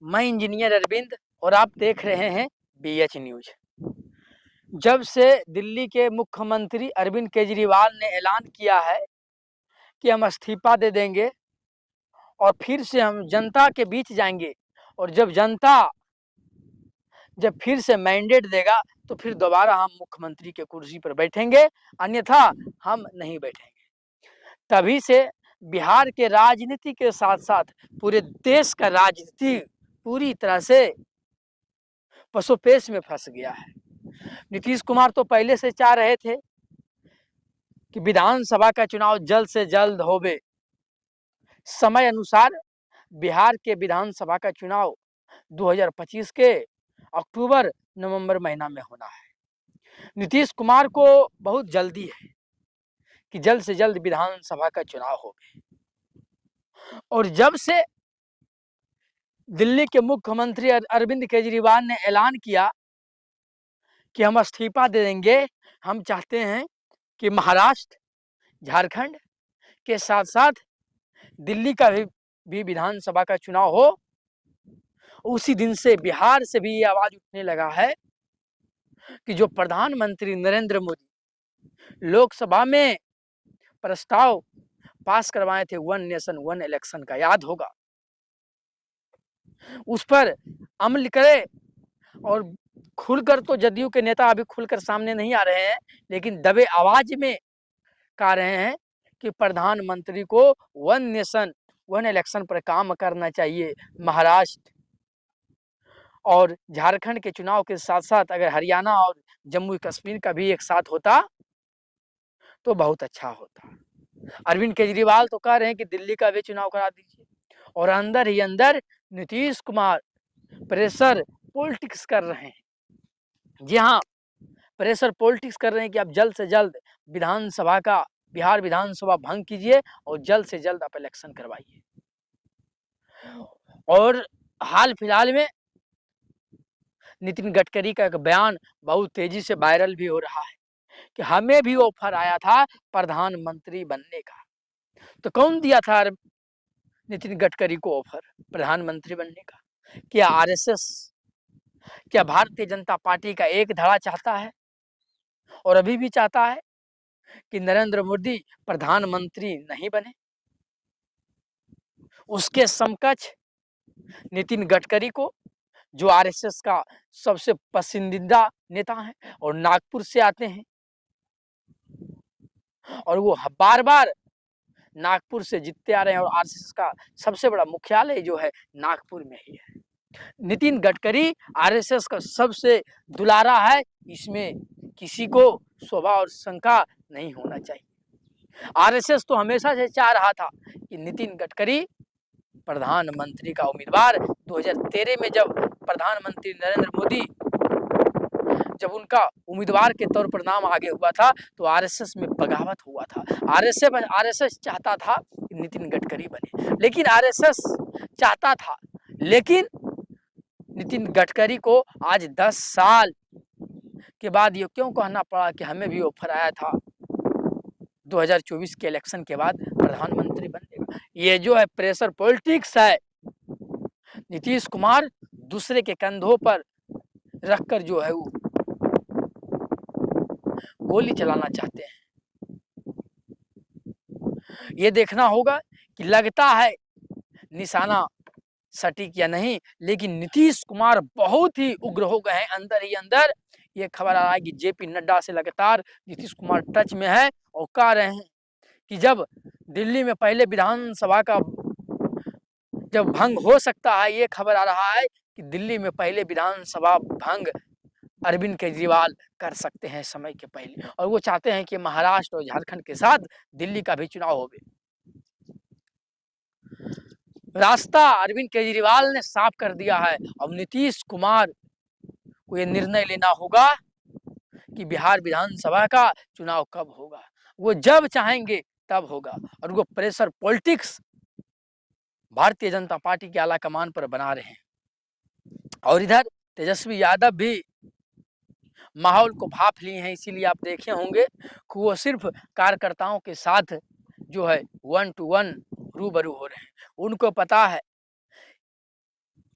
मैं इंजीनियर अरविंद और आप देख रहे हैं BH न्यूज। जब से दिल्ली के मुख्यमंत्री अरविंद केजरीवाल ने ऐलान किया है कि हम इस्तीफा दे देंगे और फिर से हम जनता के बीच जाएंगे, और जब जनता जब फिर से मैंडेट देगा तो फिर दोबारा हम मुख्यमंत्री के कुर्सी पर बैठेंगे, अन्यथा हम नहीं बैठेंगे। तभी से बिहार के राजनीति के साथ साथ पूरे देश का राजनीति पूरी तरह से पसोपेश में फंस गया है। नीतीश कुमार तो पहले से चाह रहे थे कि विधानसभा का चुनाव जल्द से जल्द होवे। समय अनुसार बिहार के विधानसभा का चुनाव 2025 के अक्टूबर नवंबर महीना में होना है। नीतीश कुमार को बहुत जल्दी है कि जल्द से जल्द विधानसभा का चुनाव होवे, और जब से दिल्ली के मुख्यमंत्री अरविंद केजरीवाल ने ऐलान किया कि हम इस्तीफा दे देंगे, हम चाहते हैं कि महाराष्ट्र, झारखंड के साथ साथ दिल्ली का भी विधानसभा का चुनाव हो। उसी दिन से बिहार से भी ये आवाज उठने लगा है कि जो प्रधानमंत्री नरेंद्र मोदी लोकसभा में प्रस्ताव पास करवाए थे वन नेशन वन इलेक्शन का, याद होगा, उस पर अमल करे। और खुलकर तो जदयू के नेता अभी खुलकर सामने नहीं आ रहे हैं, लेकिन दबे आवाज में कह रहे हैं कि प्रधानमंत्री को वन नेशन वन इलेक्शन पर काम करना चाहिए। महाराष्ट्र और झारखंड के चुनाव के साथ साथ अगर हरियाणा और जम्मू कश्मीर का भी एक साथ होता तो बहुत अच्छा होता। अरविंद केजरीवाल तो कह रहे हैं कि दिल्ली का भी चुनाव करा दीजिए, और अंदर ही अंदर नीतीश कुमार प्रेशर पॉलिटिक्स कर रहे हैं। जी हाँ, प्रेशर पॉलिटिक्स कर रहे हैं कि आप जल्द से जल्द बिहार विधानसभा भंग कीजिए और जल्द से जल्द आप इलेक्शन करवाइए। और हाल फिलहाल में नितिन गडकरी का एक बयान बहुत तेजी से वायरल भी हो रहा है कि हमें भी ऑफर आया था प्रधानमंत्री बनने का। तो कौन दिया था नितिन गडकरी को ऑफर प्रधानमंत्री बनने का? क्या आरएसएस, क्या भारतीय जनता पार्टी का एक धड़ा चाहता है और अभी भी चाहता है कि नरेंद्र मोदी प्रधानमंत्री नहीं बने? उसके समकक्ष नितिन गडकरी को, जो आरएसएस का सबसे पसंदीदा नेता है और नागपुर से आते हैं, और वो बार बार नागपुर से जीतते आ रहे हैं, और आरएसएस का सबसे बड़ा मुख्यालय जो है नागपुर में ही है। नितिन गडकरी आरएसएस का सबसे दुलारा है, इसमें किसी को शोभा और शंका नहीं होना चाहिए। आरएसएस तो हमेशा से चाह रहा था कि नितिन गडकरी प्रधानमंत्री का उम्मीदवार 2013 में जब प्रधानमंत्री नरेंद्र मोदी जब उनका उम्मीदवार के तौर पर नाम आगे हुआ था तो आरएसएस में बगावत हुआ था। आरएसएस चाहता था कि नितिन गडकरी बने, लेकिन आरएसएस चाहता था, लेकिन नितिन गडकरी को आज 10 साल के बाद ये क्यों कहना पड़ा कि हमें भी ऑफर आया था 2024 के इलेक्शन के बाद प्रधानमंत्री बनने का? ये जो है प्रेशर पॉलिटिक्स है। नीतीश कुमार दूसरे के कंधों पर रखकर जो है वो गोली चलाना चाहते हैं। ये देखना होगा कि लगता है निशाना सटीक या नहीं, लेकिन नीतीश कुमार बहुत ही उग्र हो गए हैं अंदर ही अंदर। ये खबर आ रहा है कि जेपी नड्डा से लगातार नीतीश कुमार टच में है और कह रहे हैं कि जब दिल्ली में पहले विधानसभा का जब भंग हो सकता है, ये खबर आ रहा है कि दिल्ली में पहले विधानसभा भंग अरविंद केजरीवाल कर सकते हैं समय के पहले, और वो चाहते हैं कि महाराष्ट्र और झारखंड के साथ दिल्ली का भी चुनाव होवे। रास्ता अरविंद केजरीवाल ने साफ कर दिया है। अब नीतीश कुमार को ये निर्णय लेना होगा कि बिहार विधानसभा का चुनाव कब होगा। वो जब चाहेंगे तब होगा, और वो pressure politics Bharatiya Janata party के आला कमान पर बना रहे हैं। और इधर तेजस्वी यादव भी माहौल को भाप लिए हैं, इसीलिए आप देखे होंगे कि वो सिर्फ कार्यकर्ताओं के साथ जो है 1 to 1 रूबरू हो रहे हैं। उनको पता है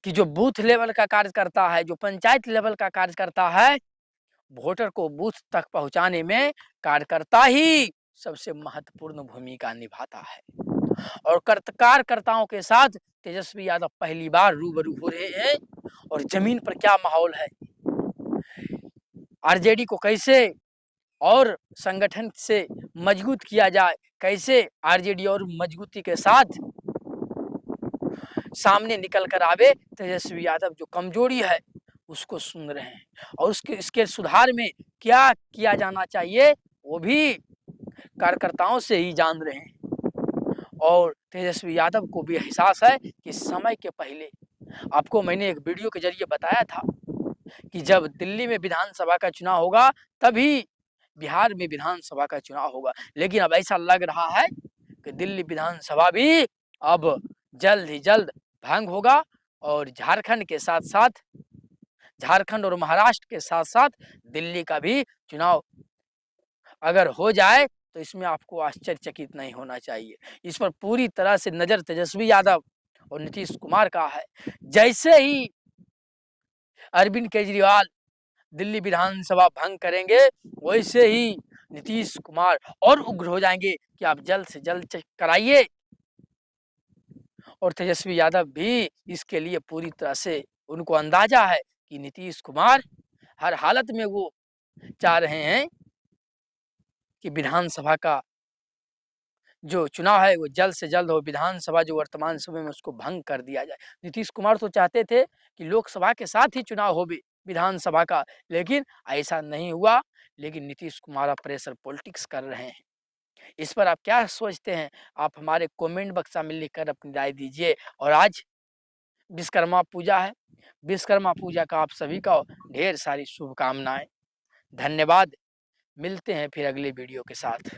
कि जो बूथ लेवल का कार्य करता है, जो पंचायत लेवल का कार्य करता है, वोटर को बूथ तक पहुंचाने में कार्यकर्ता ही सबसे महत्वपूर्ण भूमिका निभाता है। और कार्यकर्ताओं के साथ तेजस्वी यादव पहली बार रूबरू हो रहे हैं और जमीन पर क्या माहौल है, आरजेडी को कैसे और संगठन से मजबूत किया जाए, कैसे आरजेडी और मजबूती के साथ सामने निकल कर आवे, तेजस्वी यादव जो कमजोरी है उसको सुन रहे हैं और इसके सुधार में क्या किया जाना चाहिए वो भी कार्यकर्ताओं से ही जान रहे हैं। और तेजस्वी यादव को भी एहसास है कि समय के पहले, आपको मैंने एक वीडियो के जरिए बताया था कि जब दिल्ली में विधानसभा का चुनाव होगा तभी बिहार में विधानसभा का चुनाव होगा, लेकिन अब ऐसा लग रहा है कि दिल्ली विधानसभा भी अब जल्द ही जल्द भंग होगा और झारखंड के साथ साथ, झारखंड और महाराष्ट्र के साथ साथ दिल्ली का भी चुनाव अगर हो जाए तो इसमें आपको आश्चर्यचकित नहीं होना चाहिए। इस पर पूरी तरह से नजर तेजस्वी यादव और नीतीश कुमार का है। जैसे ही अरविंद केजरीवाल दिल्ली विधानसभा भंग करेंगे वैसे ही नीतीश कुमार और उग्र हो जाएंगे कि आप जल्द से जल्द चेक कराइए। और तेजस्वी यादव भी इसके लिए पूरी तरह से उनको अंदाजा है कि नीतीश कुमार हर हालत में वो चाह रहे हैं कि विधानसभा का जो चुनाव है वो जल्द से जल्द हो, विधानसभा जो वर्तमान समय में उसको भंग कर दिया जाए। नीतीश कुमार तो चाहते थे कि लोकसभा के साथ ही चुनाव हो विधानसभा का, लेकिन ऐसा नहीं हुआ। लेकिन नीतीश कुमार प्रेशर पॉलिटिक्स कर रहे हैं। इस पर आप क्या सोचते हैं? आप हमारे कमेंट बक्स में लिखकर अपनी राय दीजिए। और आज विश्वकर्मा पूजा है, विश्वकर्मा पूजा का आप सभी का ढेर सारी शुभकामनाएं। धन्यवाद। मिलते हैं फिर अगले वीडियो के साथ।